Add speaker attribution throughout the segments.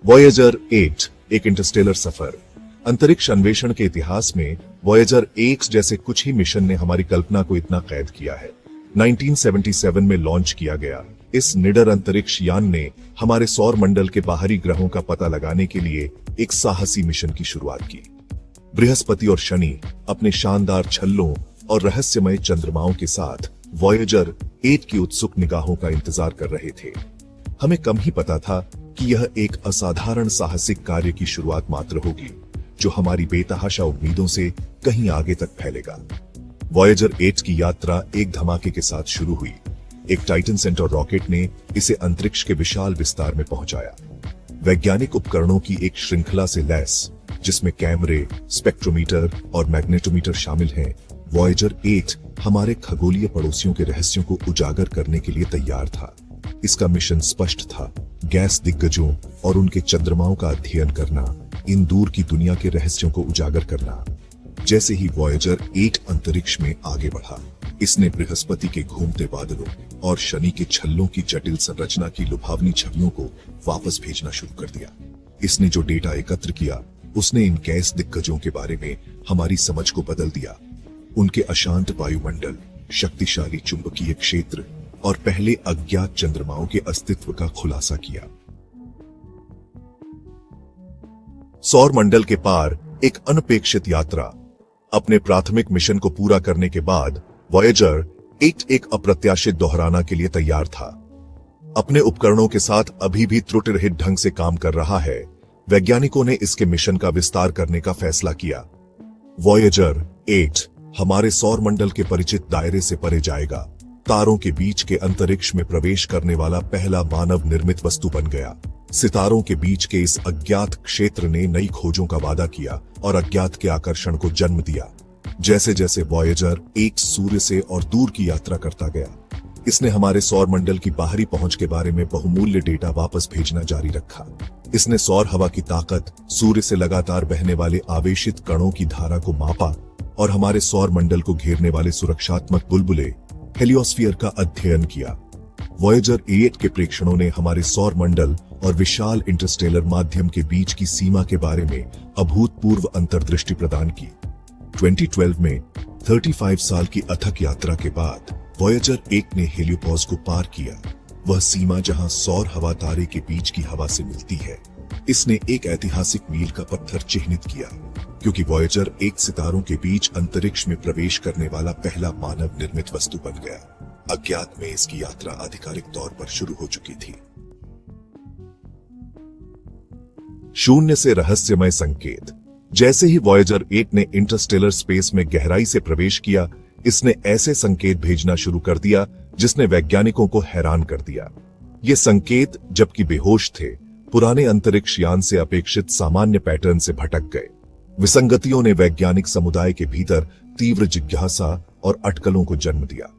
Speaker 1: Voyager 8 एक Interstellar सफर। अंतरिक्ष अन्वेषण के इतिहास में वॉयेजर 8 जैसे कुछ ही मिशन ने हमारी कल्पना को इतना कैद किया है। 1977 में लॉन्च किया गया इस निडर अंतरिक्ष यान ने हमारे सौर मंडल के बाहरी ग्रहों का पता लगाने के लिए एक साहसी मिशन की शुरुआत की। बृहस्पति और शनि अपने शानदार छल्लों और रहस्यमय चंद्रमाओं के साथ वॉयेजर 8 की उत्सुक निगाहों का इंतजार कर रहे थे। हमें कम ही पता था कि यह एक असाधारण साहसिक कार्य की शुरुआत मात्र होगी, जो हमारी बेतहाशा उम्मीदों से कहीं आगे तक फैलेगा। वॉयेजर 8 की यात्रा एक धमाके के साथ शुरू हुई। एक टाइटन सेंटर रॉकेट ने इसे अंतरिक्ष के विशाल विस्तार में पहुंचाया। वैज्ञानिक उपकरणों की एक श्रृंखला से लैस, जिसमें कैमरे, स्पेक्ट्रोमीटर और मैग्नेटोमीटर शामिल हैं, वॉयेजर 8 हमारे खगोलीय पड़ोसियों के रहस्यों को उजागर करने के लिए तैयार था। इसका मिशन स्पष्ट था, गैस दिग्गजों और उनके चंद्रमाओं का अध्ययन करना, इन दूर की दुनिया के रहस्यों को उजागर करना। जैसे ही वॉयेजर 8 अंतरिक्ष में आगे बढ़ा, इसने बृहस्पति के घूमते बादलों और शनि के छल्लों की जटिल संरचना की लुभावनी छवियों को वापस भेजना शुरू कर दिया। इसने जो डेटा एकत्र किया, उसने इन गैस दिग्गजों के बारे में हमारी समझ को बदल दिया। उनके अशांत वायुमंडल, शक्तिशाली चुंबकीय क्षेत्र और पहले अज्ञात चंद्रमाओं के अस्तित्व का खुलासा किया। सौर मंडल के पार एक अनपेक्षित यात्रा। अपने प्राथमिक मिशन को पूरा करने के बाद वॉयेजर 8 एक अप्रत्याशित दोहराना के लिए तैयार था। अपने उपकरणों के साथ अभी भी त्रुटिरहित ढंग से काम कर रहा है, वैज्ञानिकों ने इसके मिशन का विस्तार करने का फैसला किया। वॉयेजर 8 हमारे सौर मंडल के परिचित दायरे से परे जाएगा। तारों के बीच के अंतरिक्ष में प्रवेश करने वाला पहला मानव निर्मित वस्तु बन गया। सितारों के बीच के इस अज्ञात क्षेत्र ने नई खोजों का वादा किया और अज्ञात के आकर्षण को जन्म दिया। जैसे जैसे वॉयेजर 8 सूर्य से और दूर की यात्रा करता गया, इसने हमारे सौर मंडल की बाहरी पहुंच के बारे में बहुमूल्य डेटा वापस भेजना जारी रखा। इसने सौर हवा की ताकत, सूर्य से लगातार बहने वाले आवेशित कणों की धारा को मापा और हमारे सौर मंडल को घेरने वाले सुरक्षात्मक बुलबुले, हेलियोस्फीयर का अध्ययन किया। वॉयेजर 8 के प्रेक्षणों ने हमारे सौर मंडल और विशाल इंटरस्टेलर माध्यम के बीच की सीमा के बारे में अभूतपूर्व अंतर्दृष्टि प्रदान की। 2012 में 35 साल की अथक यात्रा के बाद वॉयेजर 8 ने हेलियोपॉज को पार किया, वह सीमा जहां सौर हवा तारे के बीच की हवा से मिलती है। इसने एक ऐतिहासिक मील का पत्थर चिह्नित किया, क्योंकि वॉयेजर 8 सितारों के बीच अंतरिक्ष में प्रवेश करने वाला पहला मानव निर्मित वस्तु बन गया। अज्ञात में इसकी यात्रा आधिकारिक तौर पर शुरू हो चुकी थी। शून्य से रहस्यमय संकेत। जैसे ही वॉयेजर 8 ने इंटरस्टेलर स्पेस में गहराई से प्रवेश किया, इसने ऐसे संकेत भेजना शुरू कर दिया जिसने वैज्ञानिकों को हैरान कर दिया। ये संकेत, जबकि बेहोश थे, पुराने अंतरिक्ष यान से अपेक्षित सामान्य पैटर्न से भटक गए। विसंगतियों ने वैज्ञानिक समुदाय के भीतर तीव्र जिज्ञासा और अटकलों को जन्म दिया।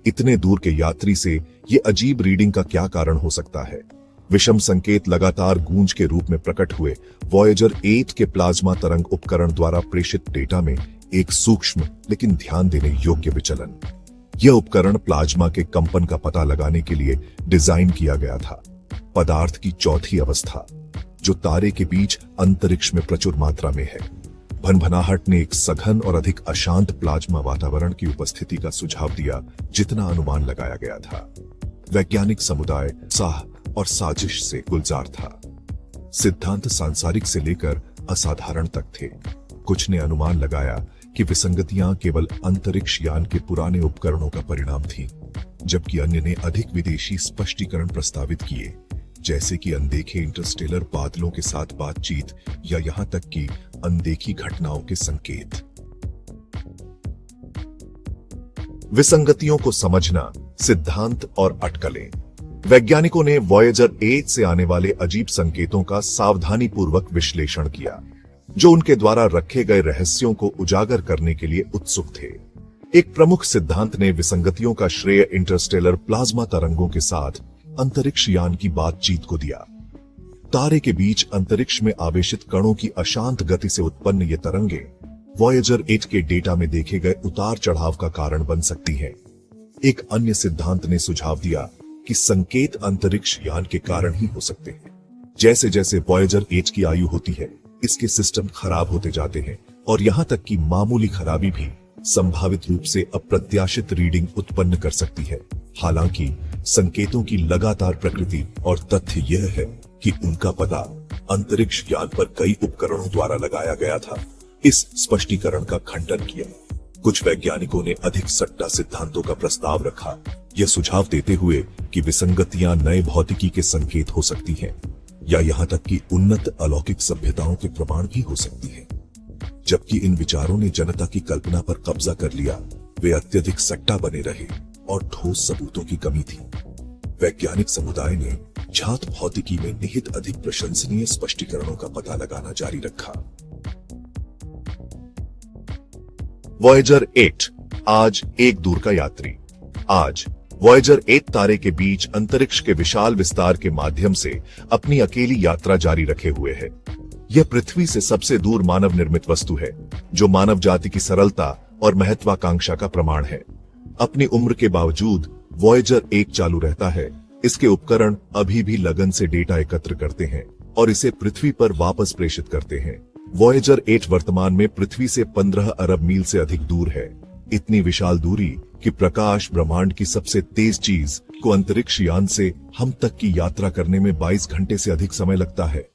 Speaker 1: इतने दूर के यात्री से ये अजीब रीडिंग का क्या कारण हो सकता है? विषम संकेत लगातार गूंज के रूप में प्रकट हुए। वॉयेजर 8 के प्लाज्मा तरंग उपकरण द्वारा प्रेषित डेटा में एक सूक्ष्म लेकिन ध्यान देने योग्य विचलन। यह उपकरण प्लाज्मा के कंपन का पता लगाने के लिए डिजाइन किया गया था। पदार्थ की चौथी अवस्था, जो तारे के बीच अंतरिक्ष में प्रचुर मात्रा में है। भनभनाहट ने एक सघन और अधिक अशांत प्लाज्मा वातावरण की उपस्थिति का सुझाव दिया, जितना अनुमान लगाया गया था। वैज्ञानिक समुदाय साह और साजिश से गुलजार था। सिद्धांत सांसारिक से लेकर असाधारण तक थे। कुछ ने अनुमान लगाया कि विसंगतियां केवल अंतरिक्ष यान के पुराने उपकरणों का परिणाम थीं, जबकि अन्य ने अधिक विदेशी स्पष्टीकरण प्रस्तावित किए, जैसे कि अनदेखे इंटरस्टेलर बादलों के साथ बातचीत या यहां तक कि अनदेखी घटनाओं के संकेत। विसंगतियों को समझना, सिद्धांत और अटकलें। वैज्ञानिकों ने वॉयेजर 8 से आने वाले अजीब संकेतों का सावधानीपूर्वक विश्लेषण किया, जो उनके द्वारा रखे गए रहस्यों को उजागर करने के लिए उत्सुक थे। एक प्रमुख सिद्धांत ने विसंगतियों का श्रेय इंटरस्टेलर प्लाज्मा तरंगों के साथ अंतरिक्ष यान की बातचीत को दिया। तारे के बीच अंतरिक्ष में आवेशित कणों की अशांत गति से उत्पन्न ये तरंगे वॉयेजर 8 के डेटा में देखे गए उतार चढ़ाव का कारण बन सकती हैं। एक अन्य सिद्धांत ने सुझाव दिया कि संकेत अंतरिक्ष यान के कारण ही हो सकते हैं। जैसे जैसे वॉयेजर 8 की आयु होती है, इसके सिस्टम खराब होते जाते हैं और यहां तक कि मामूली खराबी भी संभावित रूप से अप्रत्याशित रीडिंग उत्पन्न कर सकती है। हालांकि संकेतों की लगातार प्रकृति और तथ्य यह है कि उनका पता अंतरिक्ष यान पर कई उपकरणों द्वारा लगाया गया था, इस स्पष्टीकरण का खंडन किया। कुछ वैज्ञानिकों ने अधिक सट्टा सिद्धांतों का प्रस्ताव रखा, यह सुझाव देते हुए कि विसंगतियां नए भौतिकी के संकेत हो सकती हैं या यहां तक कि उन्नत अलौकिक सभ्यताओं के प्रमाण भी हो सकती हैं। जबकि इन विचारों ने जनता की कल्पना पर कब्जा कर लिया, वे अत्यधिक सट्टा बने रहे और ठोस सबूतों की कमी थी। वैज्ञानिक समुदाय ने ज्ञात भौतिकी में निहित अधिक प्रशंसनीय स्पष्टीकरणों का पता लगाना जारी रखा। वॉयेजर 8 आज एक दूर का यात्री। आज वॉयेजर 8 तारे के बीच अंतरिक्ष के विशाल विस्तार के माध्यम से अपनी अकेली यात्रा जारी रखे हुए है। यह पृथ्वी से सबसे दूर मानव निर्मित वस्तु है, जो मानव जाति की सरलता और महत्वाकांक्षा का प्रमाण है। अपनी उम्र के बावजूद वॉयेजर 1 चालू रहता है। इसके उपकरण अभी भी लगन से डेटा एकत्र करते हैं और इसे पृथ्वी पर वापस प्रेषित करते हैं। वॉयेजर 8 वर्तमान में पृथ्वी से 15 अरब मील से अधिक दूर है। इतनी विशाल दूरी कि प्रकाश ब्रह्मांड की सबसे तेज चीज को अंतरिक्ष यान से हम तक की यात्रा करने में 22 घंटे से अधिक समय लगता है।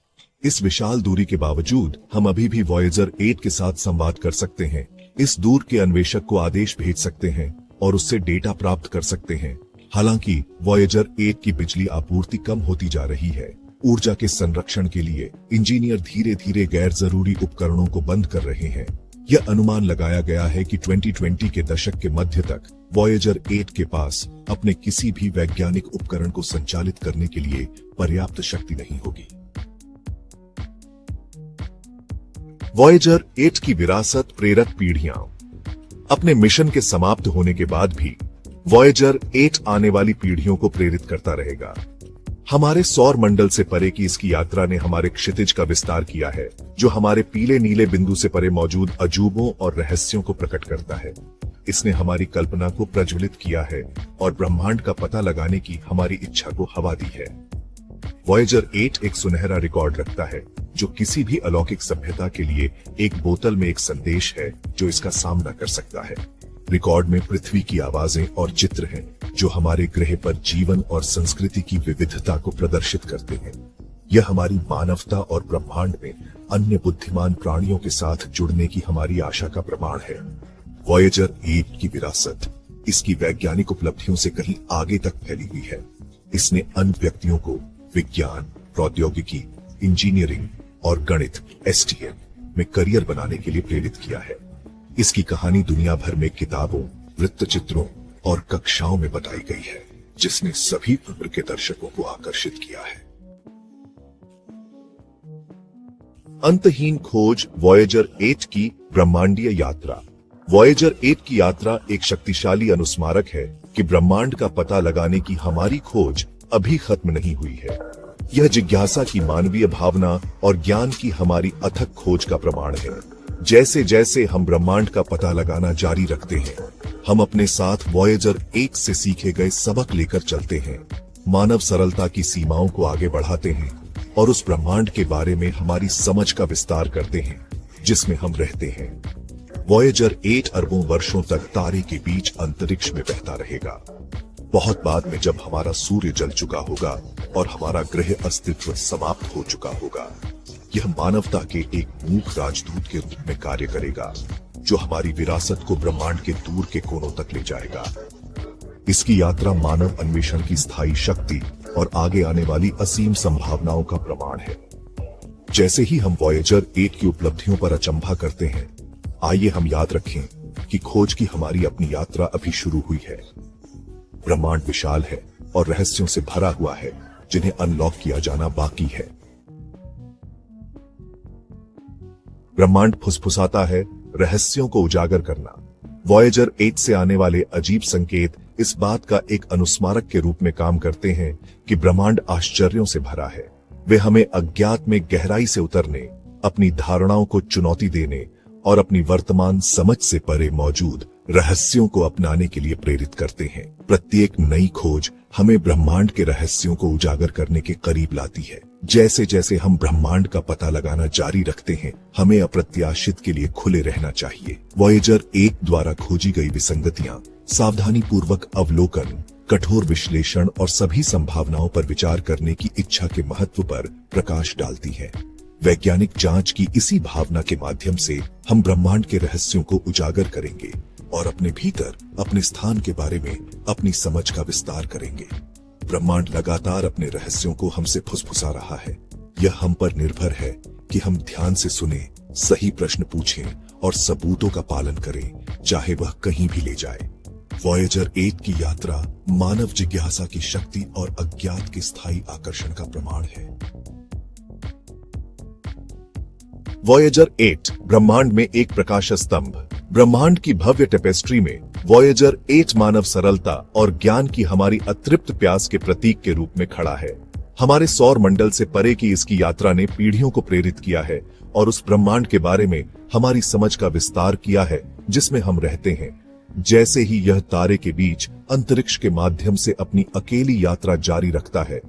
Speaker 1: इस विशाल दूरी के बावजूद हम अभी भी वॉयेजर 8 के साथ संवाद कर सकते हैं, इस दूर के अन्वेषक को आदेश भेज सकते हैं और उससे डेटा प्राप्त कर सकते हैं। हालांकि वॉयेजर 8 की बिजली आपूर्ति कम होती जा रही है। ऊर्जा के संरक्षण के लिए इंजीनियर धीरे धीरे गैर जरूरी उपकरणों को बंद कर रहे हैं। यह अनुमान लगाया गया है कि 2020 के दशक के मध्य तक वॉयेजर 8 के पास अपने किसी भी वैज्ञानिक उपकरण को संचालित करने के लिए पर्याप्त शक्ति नहीं होगी। वॉयेजर 8 की विरासत प्रेरक पीढ़ियां। अपने मिशन के समाप्त होने के बाद भी वॉयेजर 8 आने वाली पीढ़ियों को प्रेरित करता रहेगा। हमारे सौर मंडल से परे की इसकी यात्रा ने हमारे क्षितिज का विस्तार किया है, जो हमारे पीले नीले बिंदु से परे मौजूद अजूबों और रहस्यों को प्रकट करता है। इसने हमारी कल्पना को प्रज्वलित किया है और ब्रह्मांड का पता लगाने की हमारी इच्छा को हवा दी है। वॉयेजर 8 एक सुनहरा रिकॉर्ड रखता है, जो किसी भी अलौकिक सभ्यता के लिए एक बोतल में एक संदेश है जो इसका सामना कर सकता है। रिकॉर्ड में पृथ्वी की आवाजें और चित्र हैं, जो हमारे ग्रह पर जीवन और संस्कृति की विविधता को प्रदर्शित करते हैं। यह हमारी मानवता और ब्रह्मांड में अन्य बुद्धिमान प्राणियों के साथ जुड़ने की हमारी आशा का प्रमाण है। वॉयेजर 8 की विरासत इसकी वैज्ञानिक उपलब्धियों से कहीं आगे तक फैली हुई है। इसने अन्य व्यक्तियों को विज्ञान, प्रौद्योगिकी, इंजीनियरिंग और गणित STM में करियर बनाने के लिए प्रेरित किया है। इसकी कहानी दुनिया भर में किताबों, वृत्तचित्रों और कक्षाओं में बताई गई है, जिसने सभी उम्र के दर्शकों को आकर्षित किया है। अंतहीन खोज वॉयेजर 8 की ब्रह्मांडीय यात्रा। वॉयेजर 8 की यात्रा एक शक्तिशाली अनुस्मारक है कि ब्रह्मांड का पता लगाने की हमारी खोज अभी खत्म नहीं हुई है। यह जिज्ञासा की मानवीय भावना और ज्ञान की हमारी अथक खोज का प्रमाण है। जैसे जैसे हम ब्रह्मांड का पता लगाना जारी रखते हैं, हम अपने साथ वॉयेजर 8 से सीखे गए सबक लेकर चलते हैं, मानव सरलता की सीमाओं को आगे बढ़ाते हैं और उस ब्रह्मांड के बारे में हमारी समझ का विस्तार करते हैं जिसमें हम रहते हैं। वॉयेजर 8 अरबों वर्षों तक तारे के बीच अंतरिक्ष में बहता रहेगा। बहुत बाद में जब हमारा सूर्य जल चुका होगा और हमारा ग्रह अस्तित्व समाप्त हो चुका होगा, यह मानवता के एक मूक राजदूत के रूप में कार्य करेगा, जो हमारी विरासत को ब्रह्मांड के दूर के कोनों तक ले जाएगा। इसकी यात्रा मानव अन्वेषण की स्थायी शक्ति और आगे आने वाली असीम संभावनाओं का प्रमाण है। जैसे ही हम वॉयेजर 8 की उपलब्धियों पर अचंभा करते हैं, आइए हम याद रखें कि खोज की हमारी अपनी यात्रा अभी शुरू हुई है। ब्रह्मांड विशाल है और रहस्यों से भरा हुआ है, जिन्हें अनलॉक किया जाना बाकी है। ब्रह्मांड फुसफुसाता है, रहस्यों को उजागर करना। वॉयेजर 8 से आने वाले अजीब संकेत इस बात का एक अनुस्मारक के रूप में काम करते हैं कि ब्रह्मांड आश्चर्यों से भरा है। वे हमें अज्ञात में गहराई से उतरने, अपनी धारणाओं को चुनौती देने और अपनी वर्तमान समझ से परे मौजूद रहस्यों को अपनाने के लिए प्रेरित करते हैं। प्रत्येक नई खोज हमें ब्रह्मांड के रहस्यों को उजागर करने के करीब लाती है। जैसे जैसे हम ब्रह्मांड का पता लगाना जारी रखते हैं, हमें अप्रत्याशित के लिए खुले रहना चाहिए। वॉयेजर 1 द्वारा खोजी गई विसंगतियां सावधानी पूर्वक अवलोकन, कठोर विश्लेषण और सभी संभावनाओं पर विचार करने की इच्छा के महत्व पर प्रकाश डालती है। वैज्ञानिक जांच की इसी भावना के माध्यम से हम ब्रह्मांड के रहस्यों को उजागर करेंगे और अपने भीतर अपने स्थान के बारे में अपनी समझ का विस्तार करेंगे। ब्रह्मांड लगातार अपने रहस्यों को हमसे फुसफुसा रहा है। यह हम पर निर्भर है कि हम ध्यान से सुने, सही प्रश्न पूछें और सबूतों का पालन करें, चाहे वह कहीं भी ले जाए। वॉयेजर 8 की यात्रा मानव जिज्ञासा की शक्ति और अज्ञात के स्थायी आकर्षण का प्रमाण है। वॉयेजर 8 ब्रह्मांड में एक प्रकाश स्तंभ। ब्रह्मांड की भव्य टेपेस्ट्री में वॉयेजर 8 मानव सरलता और ज्ञान की हमारी अतृप्त प्यास के प्रतीक के रूप में खड़ा है। हमारे सौर मंडल से परे की इसकी यात्रा ने पीढ़ियों को प्रेरित किया है और उस ब्रह्मांड के बारे में हमारी समझ का विस्तार किया है जिसमें हम रहते हैं। जैसे ही यह तारे के बीच अंतरिक्ष के माध्यम से अपनी अकेली यात्रा जारी रखता है,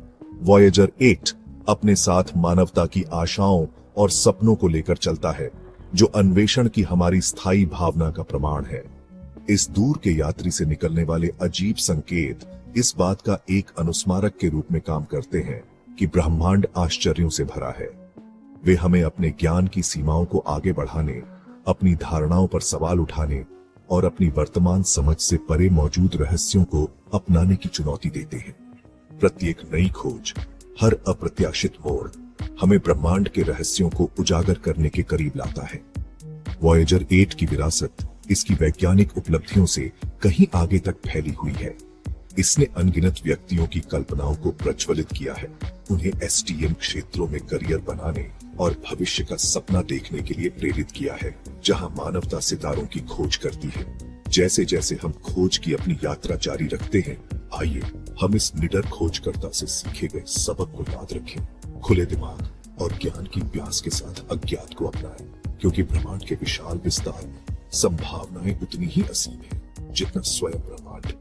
Speaker 1: वॉयेजर 8 अपने साथ मानवता की आशाओं और सपनों को लेकर चलता है, जो अन्वेषण की हमारी स्थायी भावना का प्रमाण है। इस दूर के यात्री से निकलने वाले अजीब संकेत इस बात का एक अनुस्मारक के रूप में काम करते हैं कि ब्रह्मांड आश्चर्यों से भरा है। वे हमें अपने ज्ञान की सीमाओं को आगे बढ़ाने, अपनी धारणाओं पर सवाल उठाने और अपनी वर्तमान समझ से परे मौजूद रहस्यों को अपनाने की चुनौती देते हैं। प्रत्येक नई खोज, हर अप्रत्याशित मोड़ हमें ब्रह्मांड के रहस्यों को उजागर करने के करीब लाता है। वॉयेजर 8 की विरासत इसकी वैज्ञानिक उपलब्धियों से कहीं आगे तक फैली हुई है। इसने अनगिनत व्यक्तियों की कल्पनाओं को प्रज्वलित किया है, उन्हें एसटीएम क्षेत्रों में करियर बनाने और भविष्य का सपना देखने के लिए प्रेरित किया है, जहां मानवता सितारों की खोज करती है। जैसे जैसे हम खोज की अपनी यात्रा जारी रखते हैं, आइए हम इस निडर खोजकर्ता से सीखे गए सबक को याद रखें, खुले दिमाग और ज्ञान की प्यास के साथ अज्ञात को अपनाएं, क्योंकि ब्रह्मांड के विशाल विस्तार में संभावनाएं उतनी ही असीम है जितना स्वयं ब्रह्मांड।